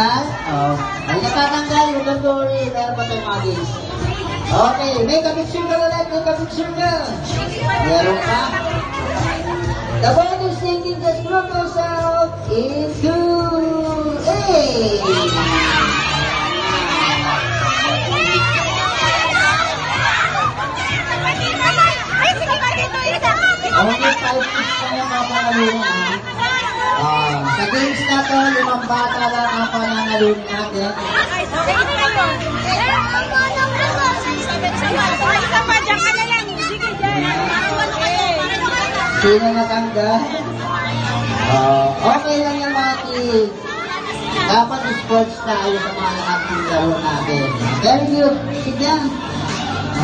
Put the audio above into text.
natatanggal? Oh. Ay, natatanggal. Huwag kang worry. Meron pa tayong mga games. Okay, make a picture ka ulit. Make a picture ka. Meron ka. The ball is taking the screw goes out into A. Okay, 5 picks na yung mga pangalunan. Sa games na to, 5 bata lang ang panangalunan natin. Sino natanggal? Okay lang yan mga kids. Dapat sports tayo sa mga nakapang laro natin. Very good. Sige.